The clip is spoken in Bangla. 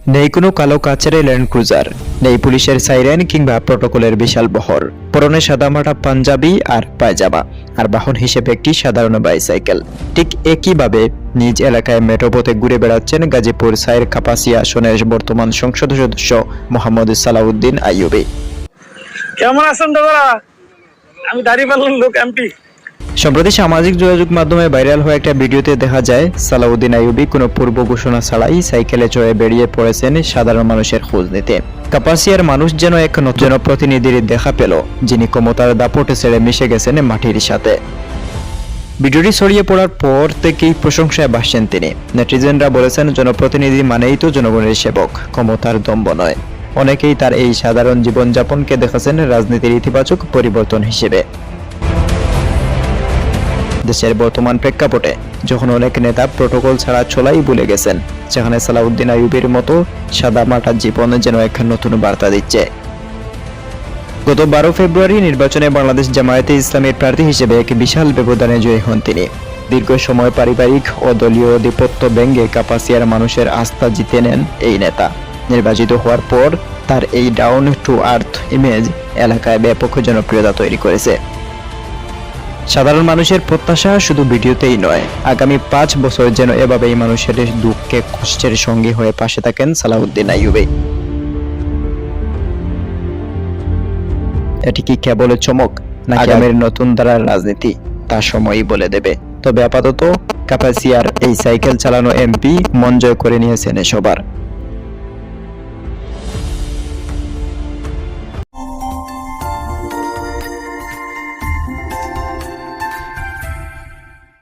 নেই কোনো কালো কাচের ল্যান্ড ক্রুজার, নেই পুলিশের সাইরেন কিংবা প্রটোকলের বিশাল বহর, পরনে সাদামাটা পাঞ্জাবি আর পায়জামা, আর বাহন হিসেবে একটি সাধারণ বাইসাইকেল। ঠিক একইভাবে নিজ এলাকায় মেট্রোপথে ঘুরে বেড়াচ্ছেন গাজীপুর সাইর কাপাসিয়া আসনের বর্তমান সংসদ সদস্য মোহাম্মদ সালাউদ্দিন আইয়ুবী। কেমন আছেন দাদা? আমি দাঁড়িপাল্লার লোক এমপি। সম্প্রতি সামাজিক যোগাযোগ মাধ্যমে ভাইরাল হয়ে একটা ভিডিওতে দেখা যায় সালাউদ্দিন আইয়ুবী কোনো পূর্ব ঘোষণা ছাড়াই সাইকেলে চড়ে বেরিয়ে পড়েছেন সাধারণ মানুষের খোঁজ নিতে। কাপাসিয়ার মানুষ যেন এক নতুন জনপ্রতিনিধির দেখা পেল, যিনি ক্ষমতার দাপটে ছেড়ে মিশে গেছেন মাটির সাথে। ভিডিওটি ছড়িয়ে পড়ার পর থেকেই প্রশংসায় ভাসছেন তিনি। নেটিজেনরা বলেছেন, জনপ্রতিনিধি মানেই তো জনগণের সেবক, ক্ষমতার দম্ভ নয়। অনেকেই তার এই সাধারণ জীবনযাপনকে দেখেছেন রাজনীতির ইতিবাচক পরিবর্তন হিসেবে। দেশের বর্তমান প্রেক্ষাপটে যখন অনেক নেতা প্রটোকল ছাড়া চলাই ভুলে গেছেন, সেখানে সালাউদ্দিন আইয়ুবীর মতো সাদামাটা জীবন যেন এক নতুন বার্তা দিচ্ছে। গত 12 ফেব্রুয়ারি নির্বাচনে বাংলাদেশ জামায়াতে ইসলামীর প্রার্থী হিসেবে এক বিশাল ব্যবধানে জয়ী হন তিনি। দীর্ঘ সময় পারিবারিক ও দলীয় আধিপত্য ভেঙে কাপাসিয়ার মানুষের আস্থা জিতে নেন এই নেতা। নির্বাচিত হওয়ার পর তার এই ডাউন টু আর্থ ইমেজ এলাকায় ব্যাপক জনপ্রিয়তা তৈরি করেছে। সাধারণ মানুষের প্রত্যাশা শুধু ভিডিওতেই নয়, আগামী 5 বছর যেন এভাবেই মানুষের দুঃখে কষ্টের সঙ্গী হয়ে পাশে থাকেন সালাউদ্দিন আইয়ুবী। এটি কি কেবল চমক, না আগামীর নতুন ধারার রাজনীতি, তা সময়ই বলে দেবে। তবে আপাতত কাপাসিয়ার এই সাইকেল চালানো এমপি মন জয় করে নিয়েছেন সবার।